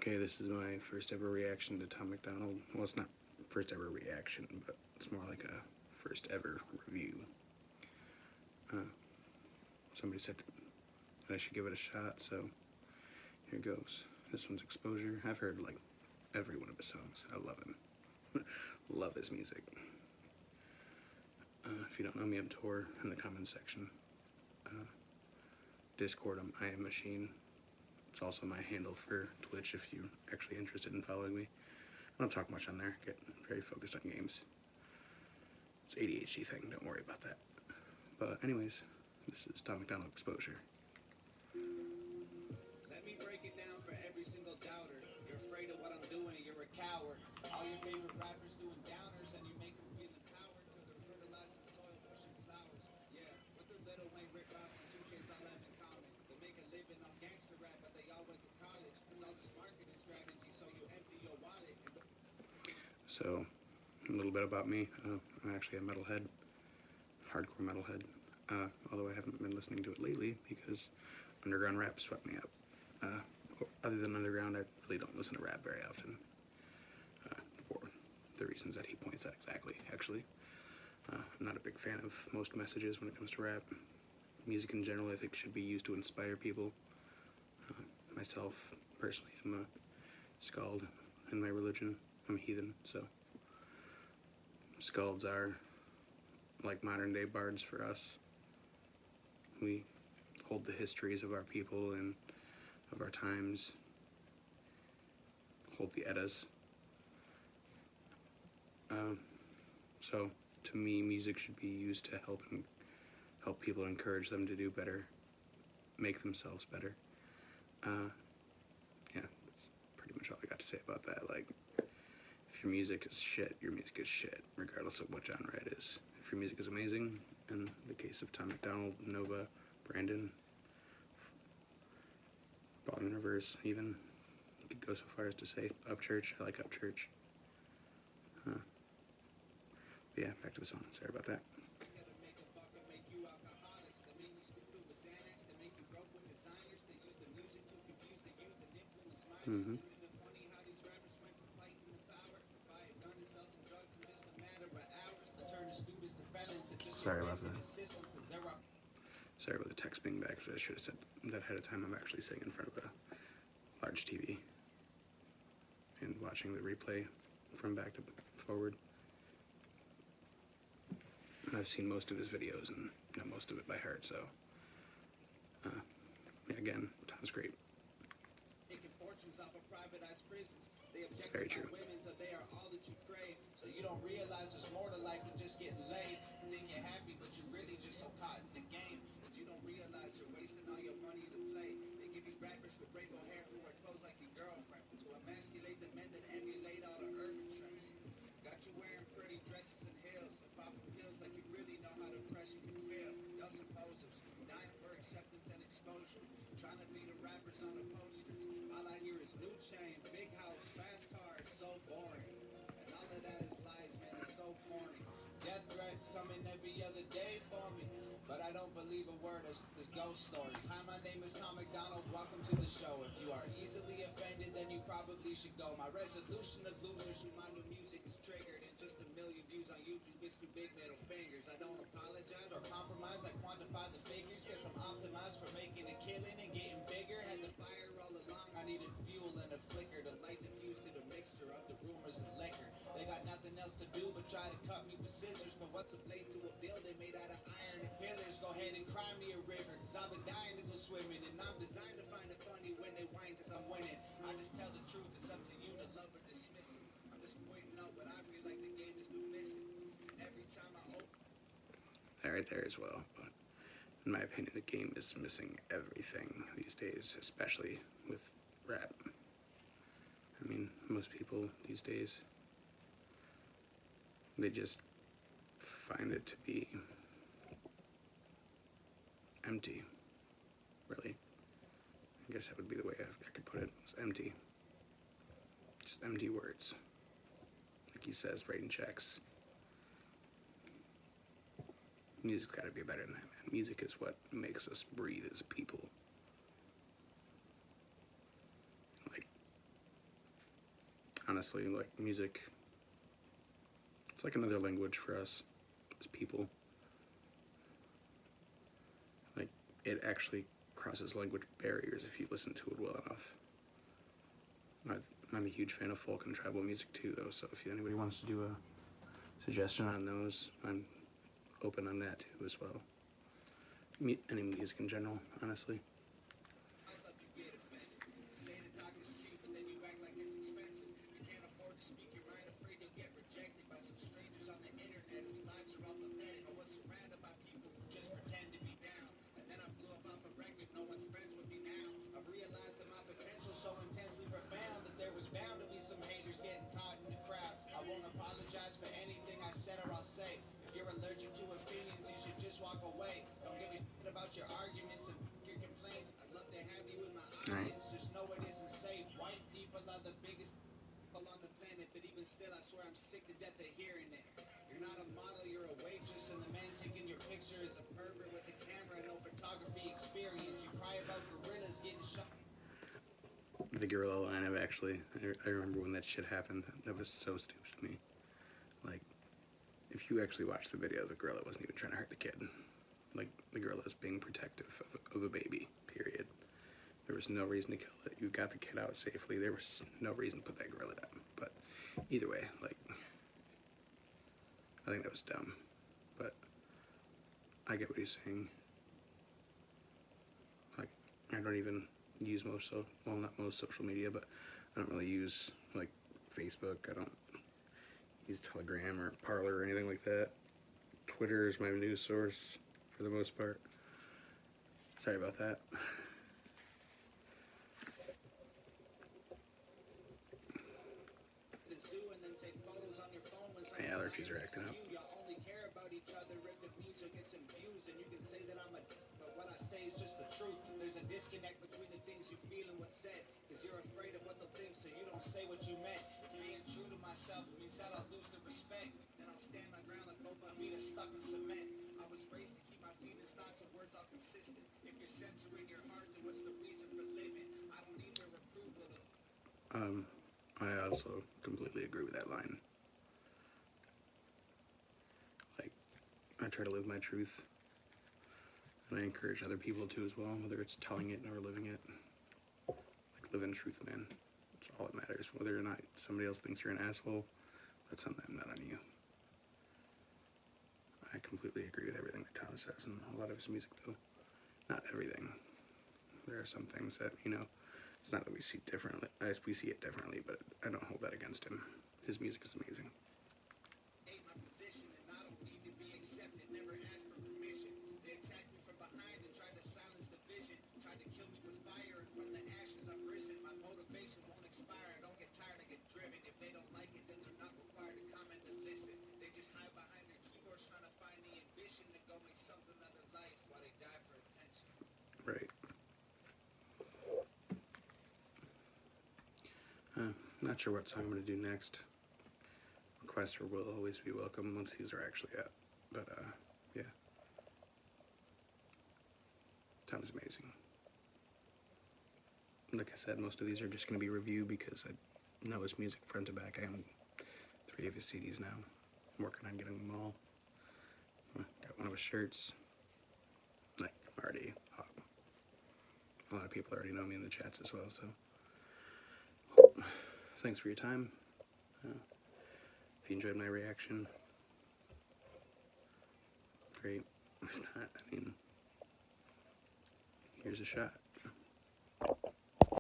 Okay, this is my first ever reaction to Tom MacDonald. Well, it's not first ever reaction, but it's more like a first ever review. Somebody said that I should give it a shot, so here goes. This one's Exposure. I've heard like every one of his songs. I love him. Love his music. If you don't know me, I'm Tor in the comments section. Discord, I'm I Am Machine. It's also my handle for Twitch if you're actually interested in following me. I don't talk much on there. Get very focused on games. It's an ADHD thing. Don't worry about that. But anyways, this is Tom MacDonald Exposure. Let me break it down for every single doubter. You're afraid of what I'm doing. You're a coward. All your favorite rappers doing downers, and you make them feel empowered because they're fertilizing soil, pushing flowers. Yeah, what the Little Wayne, Rick Ross, and 2 Chainz all have in common. They make a living off gangster rap, but they all went to college. It's all just marketing strategy, so you empty your wallet. So, a little bit about me. I'm actually a metalhead, hardcore metalhead. Although I haven't been listening to it lately because underground rap swept me up. Other than underground, I really don't listen to rap very often. For the reasons that he points out exactly, actually. I'm not a big fan of most messages when it comes to rap. Music in general, I think, should be used to inspire people. Myself, personally, I'm a skald in my religion. I'm a heathen, so skalds are like modern day bards for us. We hold the histories of our people and of our times, hold the Eddas. So to me, music should be used to help people, encourage them to do better, make themselves better. Yeah, that's pretty much all I got to say about that. Like, if your music is shit, your music is shit, regardless of what genre it is. If your music is amazing, in the case of Tom MacDonald, Nova, Brandon, Ball Universe, even, you could go so far as to say Upchurch. I like Upchurch. But yeah, back to the song. Sorry about that. Mm-hmm. Sorry about that. Sorry about the text being back. I should have said that ahead of time. I'm actually sitting in front of a large TV and watching the replay from back to forward. I've seen most of his videos and know most of it by heart, so yeah, again, Tom's great. It's very true. They are all that you crave, so you don't realize there's more to life than just getting laid. You think you're happy, but you're really just so caught in the game that you don't realize you're wasting all your money to play. They give you rappers with rainbow hair who wear clothes like your girlfriend to emasculate the men that emulate all the urban trends. Got you wearing pretty dresses and heels and popping pills like you really know how to press you can feel. Y'all supposers, dying for acceptance and exposure, trying to be the rappers on the posters. All I hear is new chain, big house, fast car, it's so boring. And all of that is lies, man, it's so corny. Death threats coming every other day for me, but I don't believe a word of this ghost stories. Hi, my name is Tom MacDonald, welcome to the show. If you are easily offended, then you probably should go. My resolution of losers who my new music is triggered, and just a million views on YouTube is 2 big middle fingers. I don't apologize or compromise, I quantify the figures, guess I'm optimized for making a killing and getting bigger. Had the fire all along, I needed fuel and a flicker to light the fuse to the mixture of the rumors and liquor. They got nothing else to do but try to cut me with scissors, but what's a blade to a building made out of iron and pillars? Go ahead and cry me a river, cause I've been dying to go swimming, and I'm designed to find it funny when they whine cause I'm winning. I just tell the truth, it's up to you to love or dismiss it. I'm just pointing out what I feel like the game has been missing. Every time I open that right there as well, but in my opinion the game is missing everything these days, especially with rap. I mean, most people these days, they just find it to be empty, really. I guess that would be the way I could put it. It's empty. Just empty words. Like he says, writing checks. Music's gotta be better than that, man. Music is what makes us breathe as people. Like, honestly, like music, it's like another language for us as people. Like, it actually crosses language barriers if you listen to it well enough. I'm a huge fan of folk and tribal music too, though, so if anybody wants to do a suggestion on those, I'm open on that too as well. Any music in general, honestly. I thought you'd get offended. You say the talk is cheap, but then you act like it's expensive. You can't afford to speak your mind, afraid you'll get rejected by some strangers on the internet whose lives are all pathetic. I was surrounded by people who just pretend to be down, and then I blew up off the record. No one's friends with me now. I've realized that my potential's so intensely profound that there was bound to be some haters getting caught in the crowd. I won't apologize for anything I said or I'll say. If you're allergic to opinions, you should just walk away. Don't give a shit about your arguments and your complaints. I'd love to have you in my audience. Just know it isn't safe. White people are the biggest people on the planet, but even still, I swear I'm sick to death of hearing it. You're not a model, you're a waitress, and the man taking your picture is a pervert with a camera and no photography experience. You cry about gorillas getting shot. The gorilla line, I remember when that shit happened. That was so stupid to me. Like, if you actually watch the video, the gorilla wasn't even trying to hurt the kid. Like, the gorilla is being protective of a baby, period. There was no reason to kill it. You got the kid out safely. There was no reason to put that gorilla down. But either way, like, I think that was dumb. But I get what he's saying. Like, I don't even use not most social media, but I don't really use, like, Facebook. I don't use Telegram or Parler or anything like that. Twitter is my news source for the most part. Sorry about that. The zoo and then take photos on your phone when My allergies are acting up. you only care about each other if it means you'll get some views, and you can say that I'm a but what I say is just the truth. There's a disconnect between the things you feel and what's said, because you're afraid of what they'll think, so you don't say what you meant. Being true to myself means that I'll lose the respect, then I'll stand my ground like both my feet are stuck in cement. I was raised to keep my feelings, thoughts, and words all consistent. If you're censoring your heart, then what's the reason for living? I don't need their approval of I also completely agree with that line. Like, I try to live my truth, and I encourage other people to as well, whether it's telling it or living it. Like, live in truth, man. That's all that matters. Whether or not somebody else thinks you're an asshole, that's on them, not on you. I completely agree with everything that Thomas says and a lot of his music, though. Not everything. There are some things that, it's not that we see differently. We see it differently, but I don't hold that against him. His music is amazing. my position, and I don't need to be accepted, never asked for permission. They attacked me from behind and tried to silence the vision, tried to kill me with fire, and from the ashes I'm risen. My motivation won't expire, I don't get tired, I get driven. If they don't like it, then they're not required to comment and listen. They just hide behind their keyboards trying to find the ambition to go make something of their life while they die for attention. Right. Not sure what song I'm going to do next. Requests will always be welcome once these are actually up. But, yeah. Tom is amazing. Like I said, most of these are just going to be review because I know his music front to back. I own 3 of his CDs now. I'm working on getting them all. Got one of his shirts. Like, I'm already hot. A lot of people already know me in the chats as well, so. Thanks for your time. If you enjoyed my reaction, great. If not, here's a shot.